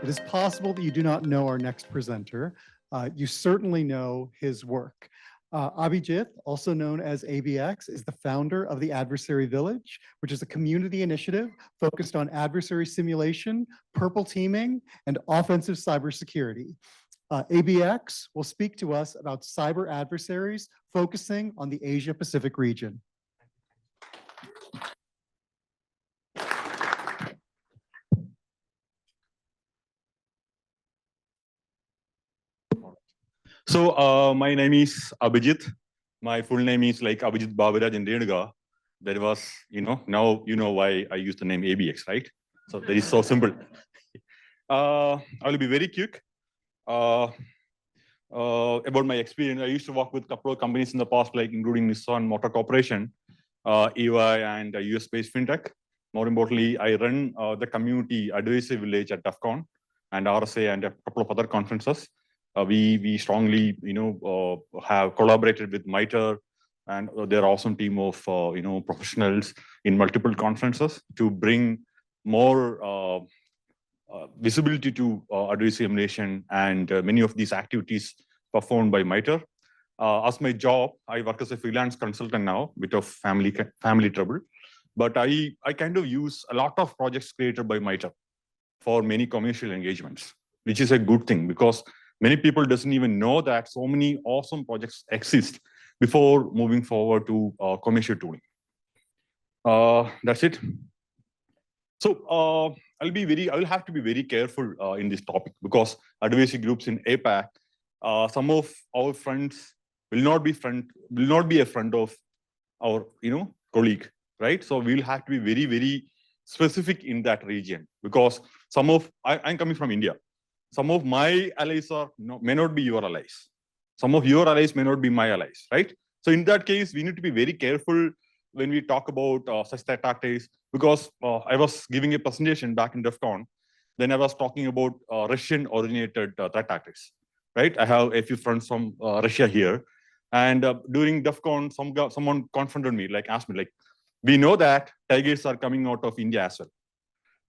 It is possible that you do not know our next presenter. You certainly know his work. Abhijith, also known as ABX, is the founder of the Adversary Village, which is a community initiative focused on adversary simulation, purple teaming, and offensive cybersecurity. ABX will speak to us about cyber adversaries, focusing on the Asia-Pacific region. So my name is Abhijith. My full name is like Abhijith Babaraj in Renuga. That was, now you know why I use the name ABX, right? So that is so simple. I will be very quick about my experience. I used to work with a couple of companies in the past, like including Nissan Motor Corporation, EY, and US-based fintech. More importantly, I run the community adversary village at DEF CON and RSA and a couple of other conferences. We strongly, have collaborated with MITRE and their awesome team of, professionals in multiple conferences to bring more visibility to adversary simulation and many of these activities performed by MITRE. As my job, I work as a freelance consultant now, bit of family trouble, but I kind of use a lot of projects created by MITRE for many commercial engagements, which is a good thing because many people doesn't even know that so many awesome projects exist before moving forward to commercial tooling. That's it. So I will have to be very careful in this topic because adversary groups in APAC, some of our friends will not be a friend of our colleague, right? So we'll have to be very, very specific in that region because I'm coming from India. Some of my allies may not be your allies. Some of your allies may not be my allies, right? So in that case, we need to be very careful when we talk about such threat tactics, because I was giving a presentation back in DEF CON, then I was talking about Russian-originated threat tactics, right? I have a few friends from Russia here, and during DEF CON, someone confronted me, asked me, we know that tigers are coming out of India as well.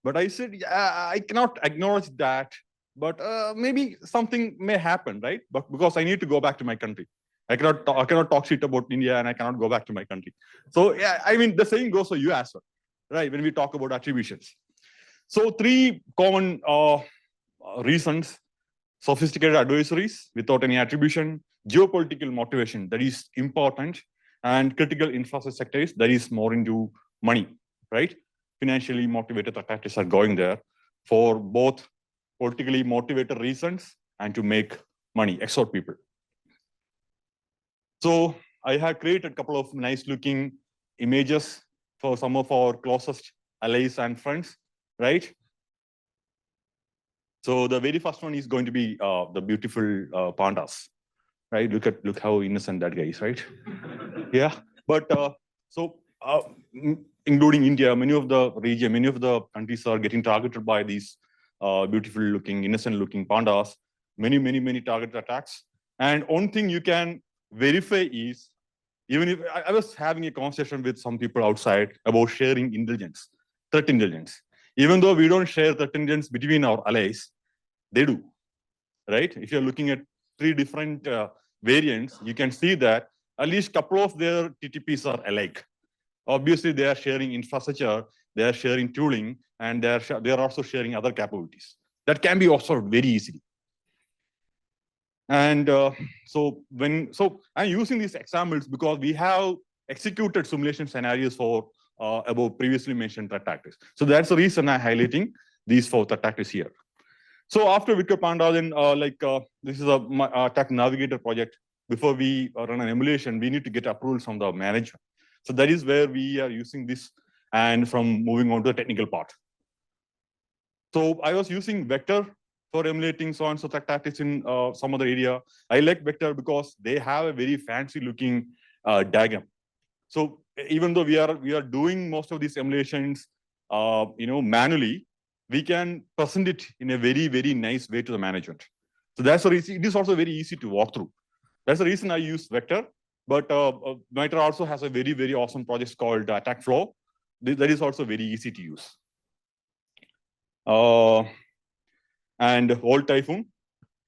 But I said, yeah, I cannot acknowledge that, but maybe something may happen, right? But because I need to go back to my country. I cannot talk shit about India and I cannot go back to my country. So yeah, I mean, the same goes for you as well, right? When we talk about attributions. So 3 common reasons: sophisticated adversaries without any attribution, geopolitical motivation, that is important, and critical infrastructure sectors, that is more into money, right? Financially motivated attackers are going there for both politically motivated reasons and to make money, extort people. So I have created a couple of nice looking images for some of our closest allies and friends, right? So the very first one is going to be the beautiful pandas, right? Look how innocent that guy is, right? Yeah, but including India, many of the countries are getting targeted by these beautiful looking, innocent looking pandas, many targeted attacks. And one thing you can verify is, even if I was having a conversation with some people outside about sharing intelligence, threat intelligence. Even though we don't share threat intelligence between our allies, they do, right? If you're looking at 3 different variants, you can see that at least a couple of their TTPs are alike. Obviously, they are sharing infrastructure, they are sharing tooling, and they are also sharing other capabilities. That can be observed very easily. And so I'm using these examples because we have executed simulation scenarios for about previously mentioned threat tactics. So that's the reason I'm highlighting these 4 threat tactics here. So after Wicker Panda, then this is a attack navigator project. Before we run an emulation, we need to get approval from the management. So that is where we are using this, and from moving on to the technical part. So I was using Vector for emulating so and so threat tactics in some other area. I like Vector because they have a very fancy looking diagram. So even though we are doing most of these emulations, manually, we can present it in a very, very nice way to the management. So that's the reason. It is also very easy to walk through. That's the reason I use Vector. But MITRE also has a very, very awesome project called Attack Flow. That is also very easy to use. and Volt Typhoon.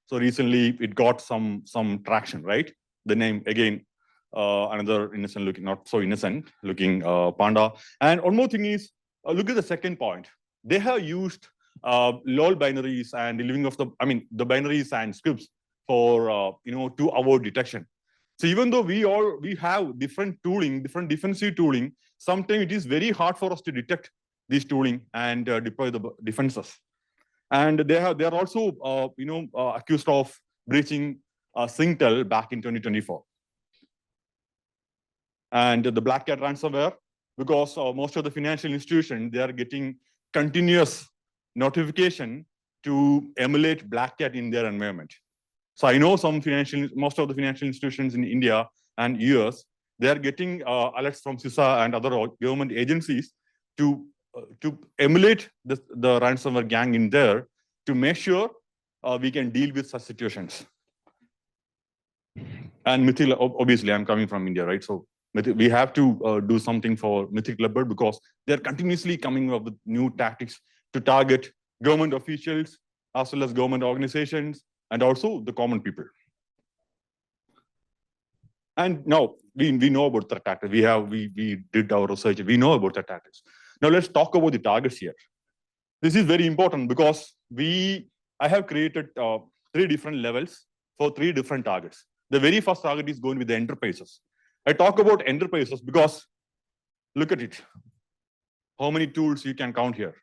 So recently it got some traction, right? The name again, another innocent looking, not so innocent looking panda. And one more thing is, look at the second point. They have used LOL binaries and the living of the binaries and scripts for to avoid detection. So even though we have different tooling, different defensive tooling, sometimes it is very hard for us to detect this tooling and deploy the defenses. And they are also accused of breaching Singtel back in 2024. And the Black Cat ransomware, because most of the financial institutions, they are getting continuous notification to emulate Black Cat in their environment. So I know most of the financial institutions in India and US, they are getting alerts from CISA and other government agencies to emulate the ransomware gang in there to make sure we can deal with such situations. And Mythic, obviously, I'm coming from India, right? So we have to do something for Mythic Leopard because they're continuously coming up with new tactics to target government officials as well as government organizations and also the common people. And now we know about the tactics. We did our research. We know about the tactics. Now let's talk about the targets here. This is very important because I have created 3 different levels for 3 different targets. The very first target is going with the enterprises. I talk about enterprises because look at it. How many tools you can count here?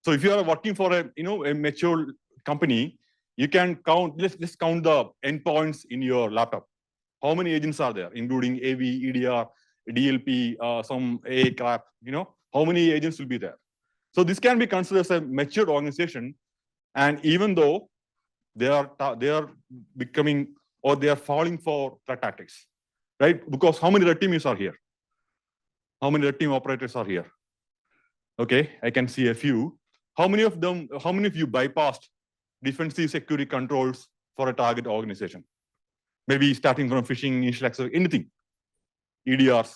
So if you are working for a mature company, you can count. Let's count the endpoints in your laptop. How many agents are there, including AV, EDR, DLP, some AA crap? How many agents will be there? So this can be considered as a mature organization, and even though they are becoming or they are falling for threat tactics, right? Because how many red teams are here? How many red team operators are here? Okay, I can see a few. How many of you bypassed defensive security controls for a target organization? Maybe starting from phishing, initial access, anything. EDRs.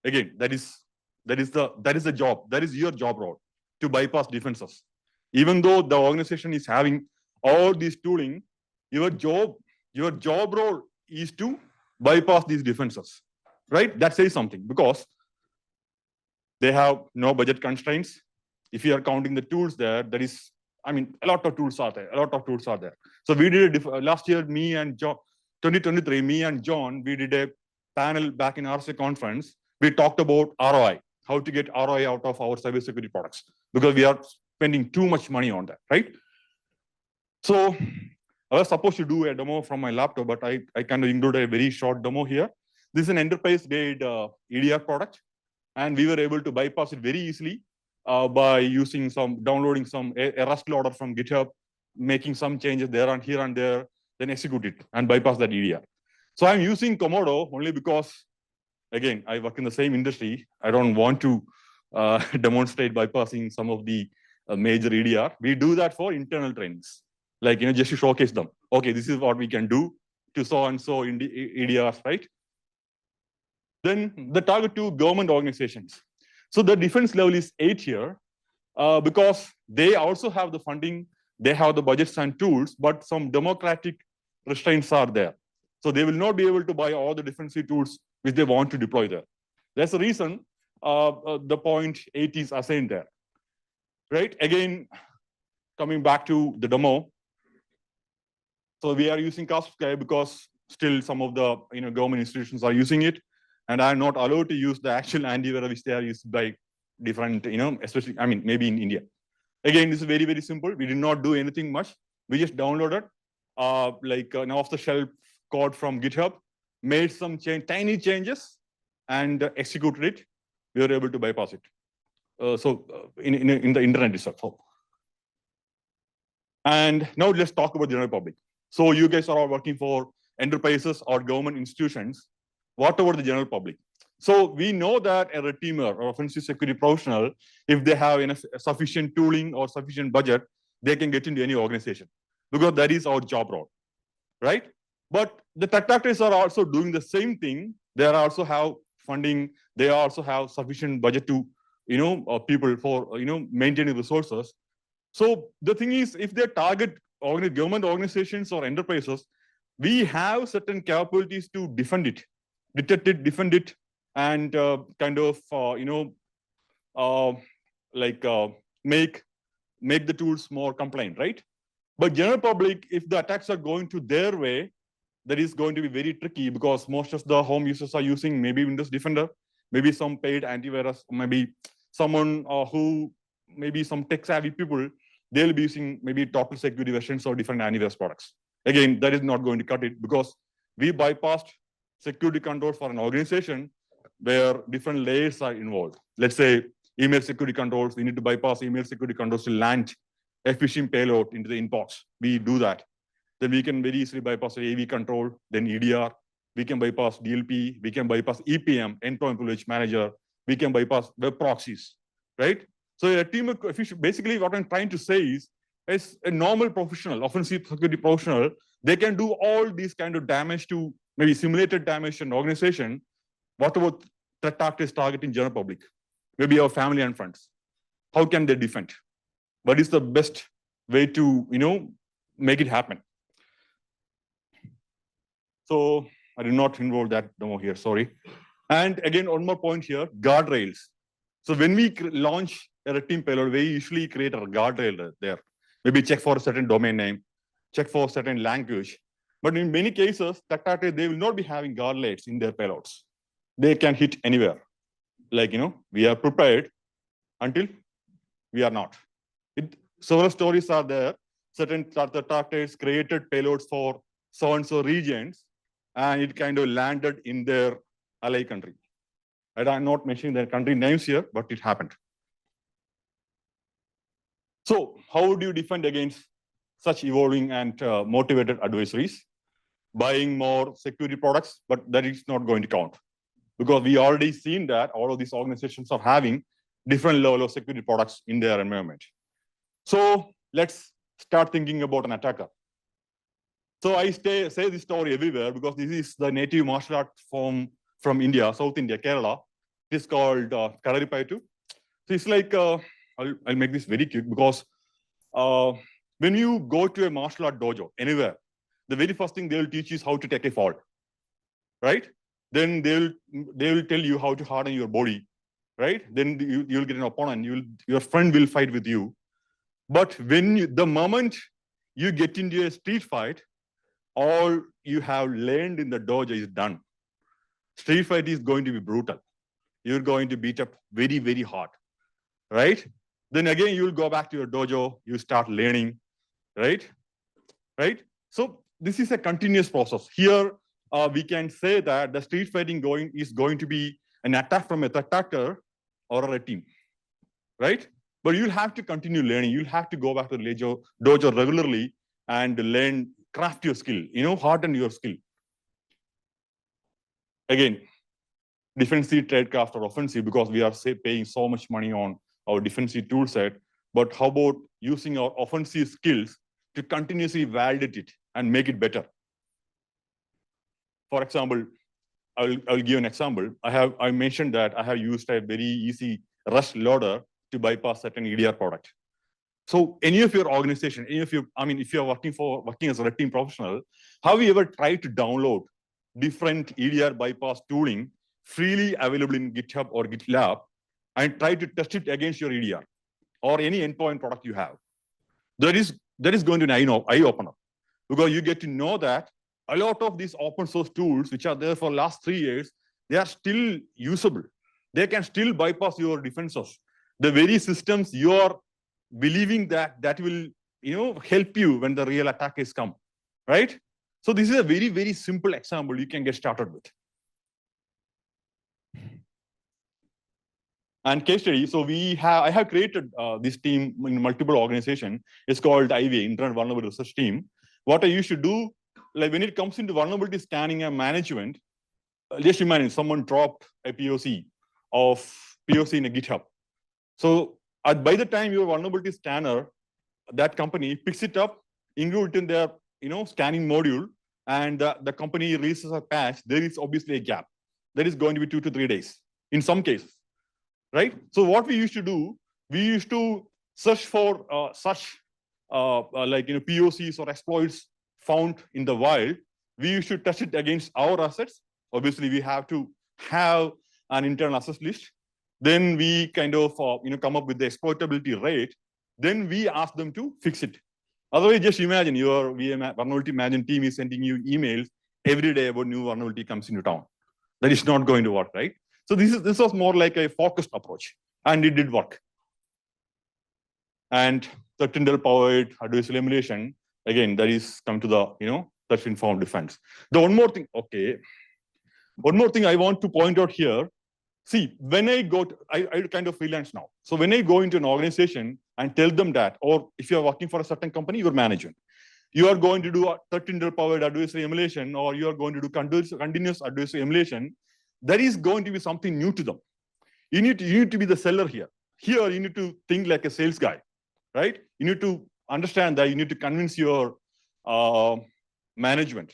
Again, that is the job. That is your job role to bypass defenses. Even though the organization is having all these tooling, your job role is to bypass these defenses, right? That says something because they have no budget constraints. If you are counting the tools there, a lot of tools are there. So we did last year, me and John, 2023, me and John, we did a panel back in RSA conference. We talked about ROI, how to get ROI out of our cybersecurity products, because we are spending too much money on that, right? So I was supposed to do a demo from my laptop, but I kind of included a very short demo here. This is an enterprise-grade EDR product, and we were able to bypass it very easily by downloading a Rust loader from GitHub, making some changes there and here and there, then execute it and bypass that EDR. So I'm using Komodo only because, again, I work in the same industry. I don't want to demonstrate bypassing some of the major EDR. We do that for internal trainings, like just to showcase them. Okay, this is what we can do to so and so in the EDRs, right? Then the target 2 government organizations. So the defense level is 8 here because they also have the funding, they have the budgets and tools, but some democratic restraints are there. So they will not be able to buy all the defensive tools which they want to deploy there. That's the reason the point 8 is assigned there, right? Again, coming back to the demo. So we are using Kaspersky because still some of the government institutions are using it, and I'm not allowed to use the actual antivirus which they are used by different, especially, maybe in India. Again, this is very, very simple. We did not do anything much. We just downloaded an off-the-shelf code from GitHub, made some tiny changes, and executed it. We were able to bypass it. In the internet itself. And now let's talk about the general public. So you guys are all working for enterprises or government institutions. What about the general public? So we know that a red teamer or offensive security professional, if they have enough sufficient tooling or sufficient budget, they can get into any organization because that is our job role, right? But the threat actors are also doing the same thing. They also have funding. They also have sufficient budget to, people for, maintaining resources. So the thing is, if they target government organizations or enterprises, we have certain capabilities to defend it, detect it, defend it, and kind of make the tools more compliant, right? But general public, if the attacks are going to their way, that is going to be very tricky because most of the home users are using maybe Windows Defender, maybe some paid antivirus, maybe someone who maybe some tech savvy people, they'll be using maybe total security versions or different antivirus products. Again, that is not going to cut it because we bypassed security control for an organization where different layers are involved. Let's say email security controls, we need to bypass email security controls to land a phishing payload into the inbox. We do that. Then we can very easily bypass AV control, then EDR. We can bypass DLP. We can bypass EPM, endpoint privilege manager. We can bypass web proxies, right? So a team of basically what I'm trying to say is, as a normal professional, offensive security professional, they can do all these kind of damage to maybe simulated damage to an organization. What about threat actors targeting general public? Maybe our family and friends. How can they defend? What is the best way to make it happen? So I did not involve that demo here, sorry. And again, one more point here, guardrails. So when we launch a red team payload, we usually create a guardrail there. Maybe check for a certain domain name, check for a certain language. But in many cases, they will not be having guardrails in their payloads. They can hit anywhere. Like, we are prepared until we are not. Several stories are there. Certain attackers created payloads for so-and-so regions, and it kind of landed in their ally country. I'm not mentioning their country names here, but it happened. So how would you defend against such evolving and motivated adversaries? Buying more security products, but that is not going to count. Because we already seen that all of these organizations are having different level of security products in their environment. So let's start thinking about an attacker. So I say this story everywhere because this is the native martial art form from India, South India, Kerala. It is called Kalaripayattu. So it's like, I'll make this very quick because when you go to a martial art dojo anywhere, the very first thing they will teach you is how to take a fall, right? Then they will tell you how to harden your body, right? Then you'll get an opponent, your friend will fight with you. But the moment you get into a street fight, all you have learned in the dojo is done. Street fight is going to be brutal. You're going to beat up very, very hard, right? Then again, you'll go back to your dojo, you start learning, right? So this is a continuous process. Here, we can say that the street fighting is going to be an attack from a threat actor or a team, right? But you'll have to continue learning. You'll have to go back to the dojo regularly and learn, craft your skill, harden your skill. Again, defensive tradecraft or offensive, because we are paying so much money on our defensive tool set. But how about using our offensive skills to continuously validate it and make it better? For example, I'll give an example. I mentioned that I have used a very easy Rust loader to bypass certain EDR product. So any of your organization, if you are working as a red team professional, have you ever tried to download different EDR bypass tooling freely available in GitHub or GitLab and try to test it against your EDR or any endpoint product you have? That is going to be an eye opener, because you get to know that a lot of these open source tools, which are there for the last 3 years, they are still usable. They can still bypass your defenses. The very systems you are believing that will help you when the real attackers come, right? So this is a very, very simple example you can get started with. And case study. So I have created this team in multiple organizations. It's called IVA, Internet Vulnerability Research Team. What I used to do, like when it comes into vulnerability scanning and management, just imagine someone dropped a POC in a GitHub. So by the time your vulnerability scanner, that company picks it up, include it in their scanning module, and the company releases a patch, there is obviously a gap. That is going to be 2 to 3 days in some cases, right? So what we used to do, we used to search for such POCs or exploits found in the wild, we should test it against our assets. Obviously, we have to have an internal assets list. Then we kind of come up with the exploitability rate. Then we ask them to fix it. Otherwise, just imagine your vulnerability management team is sending you emails every day about new vulnerability comes into town. That is not going to work, right? So this was more like a focused approach, and it did work. And the Tyndall-powered adversary emulation, again, that is come to the threat informed defense. The one more thing I want to point out here. See, when I kind of freelance now. So when I go into an organization and tell them that, or if you're working for a certain company, your management, you are going to do a Tyndall-powered adversary emulation, or you are going to do continuous adversary emulation, that is going to be something new to them. You need to be the seller here. Here, you need to think like a sales guy, right? You need to understand that you need to convince your management.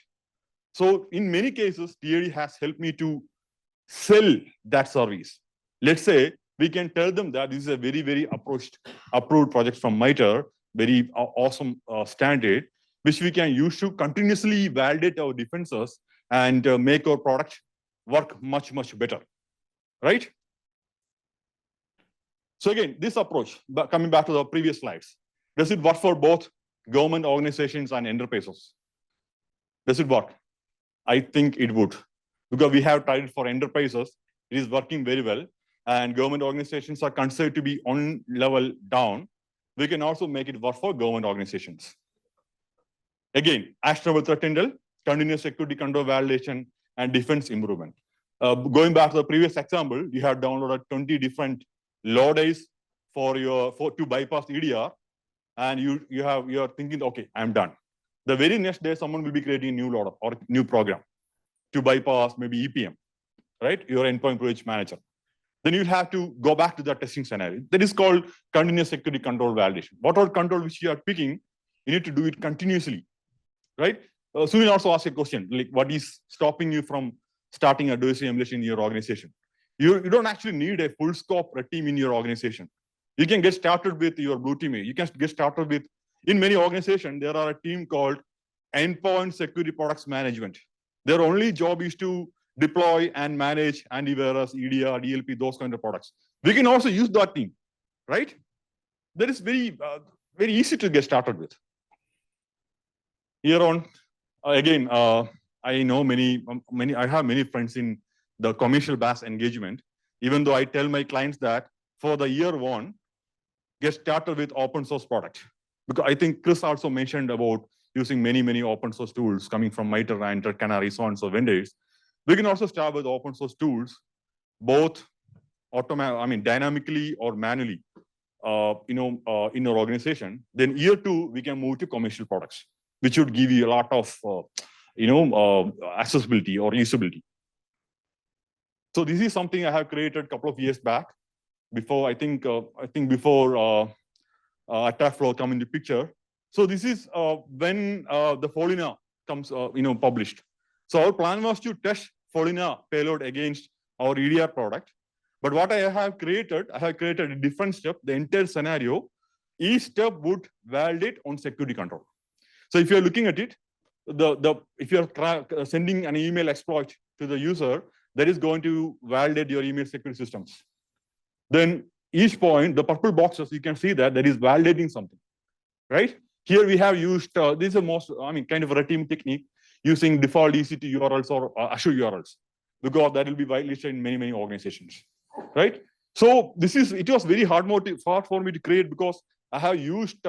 So in many cases, TAD has helped me to sell that service. Let's say we can tell them that this is a very, very approved project from MITRE, very awesome standard, which we can use to continuously validate our defenses and make our product work much, much better, right? So again, this approach, coming back to the previous slides, does it work for both government organizations and enterprises? Does it work? I think it would, because we have tried it for enterprises. It is working very well, and government organizations are considered to be on level down. We can also make it work for government organizations. Again, actionable threat intel, continuous security control validation, and defense improvement. Going back to the previous example, you have downloaded 20 different load days to bypass EDR, and you are thinking, okay, I'm done. The very next day, someone will be creating a new loader or new program to bypass maybe EPM, right? Your endpoint privilege manager. Then you have to go back to that testing scenario. That is called continuous security control validation. Whatever control which you are picking, you need to do it continuously, right? Sunil also asked a question, like what is stopping you from starting adversary emulation in your organization? You don't actually need a full scope team in your organization. You can get started with your blue team. You can get started with, in many organizations, there are a team called endpoint security products management. Their only job is to deploy and manage antivirus, EDR, DLP, those kind of products. We can also use that team, right? That is very, very easy to get started with. Here on, again, I know I have many friends in the commercial BaaS engagement, even though I tell my clients that for the year one, get started with open source product. Because I think Chris also mentioned about using many open source tools coming from MITRE and Canary, so on and so vendors. We can also start with open source tools, both dynamically or manually, in our organization. Then year two, we can move to commercial products, which would give you a lot of, accessibility or usability. So this is something I have created a couple of years back. Before before attack flow come into picture. So this is when the Folina comes, published. So our plan was to test Folina payload against our EDR product. But what I have created a different step, the entire scenario. Each step would validate on security control. So if you're looking at it, if you're sending an email exploit to the user, that is going to validate your email security systems. Then each point, the purple boxes, you can see that is validating something, right? Here we have used, this is the most, kind of a red team technique using default EC2 URLs or Azure URLs, because that will be widely shared in many organizations, right? So it was very hard for me to create, because I have used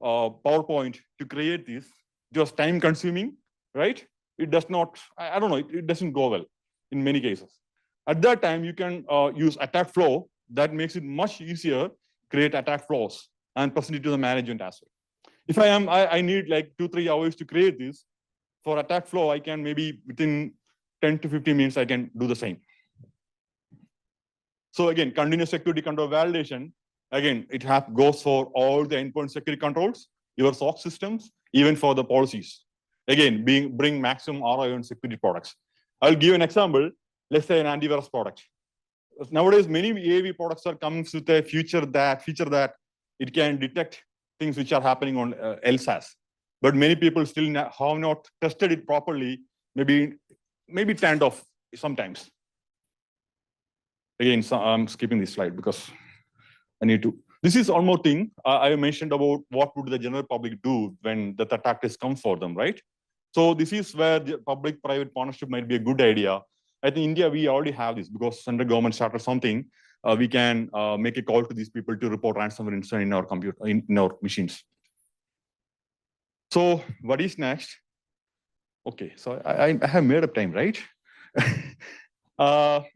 PowerPoint to create this. It was time consuming, right? It does not, I don't know, it doesn't go well in many cases. At that time, you can use attack flow. That makes it much easier, create attack flows and present it to the management as well. If I need like 2-3 hours to create this, for attack flow, I can maybe within 10 to 15 minutes, I can do the same. So again, continuous security control validation, again, it goes for all the endpoint security controls, your SOC systems, even for the policies. Again, bring maximum ROI on security products. I'll give an example. Let's say an antivirus product. Nowadays, many AAV products are coming with a feature that it can detect things which are happening on LSAS. But many people still have not tested it properly, maybe turned off sometimes. Again, so I'm skipping this slide because I need to. This is one more thing I mentioned about what would the general public do when the attackers come for them, right? So this is where the public-private partnership might be a good idea. I think in India, we already have this because central government started something. We can make a call to these people to report ransomware incident in our computer, in our machines. So what is next? Okay, so I have made up time, right?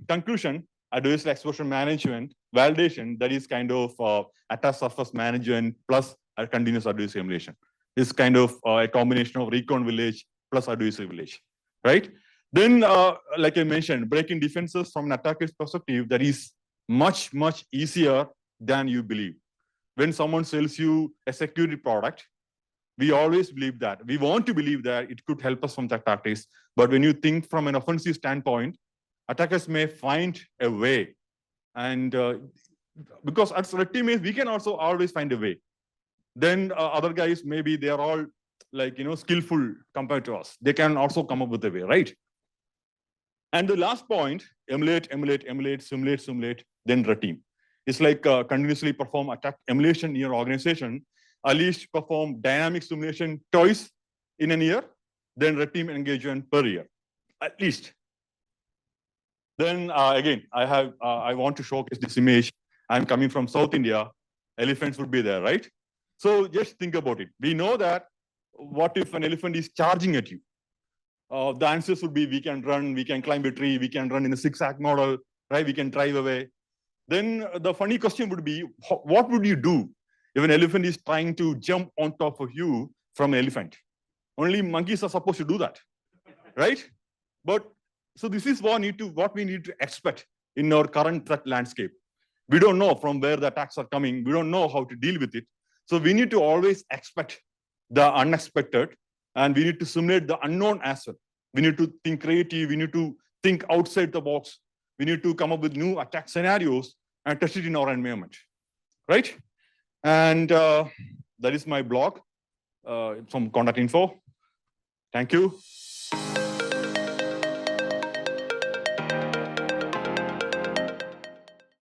Conclusion, adversary exposure management, validation, that is kind of attack surface management plus a continuous adversary emulation. It's kind of a combination of recon village plus adversary village, right? Then, like I mentioned, breaking defenses from an attacker's perspective, that is much, much easier than you believe. When someone sells you a security product, we always believe that. We want to believe that it could help us from the tactics. But when you think from an offensive standpoint, attackers may find a way. And because as red teammates, we can also always find a way. Then other guys, maybe they are all like, skillful compared to us. They can also come up with a way, right? And the last point, emulate, simulate, then red team. It's like continuously perform attack emulation in your organization. At least perform dynamic simulation twice in a year, then red team engagement per year, at least. Then again, I want to showcase this image. I'm coming from South India. Elephants would be there, right? So just think about it. We know that what if an elephant is charging at you? The answers would be we can run, we can climb a tree, we can run in a zigzag model, right? We can drive away. Then the funny question would be, what would you do if an elephant is trying to jump on top of you from an elephant? Only monkeys are supposed to do that, right? But so this is what we need to expect in our current threat landscape. We don't know from where the attacks are coming. We don't know how to deal with it. So we need to always expect the unexpected, and we need to simulate the unknown as well. We need to think creative. We need to think outside the box. We need to come up with new attack scenarios and test it in our environment, right? And that is my blog, some contact info. Thank you.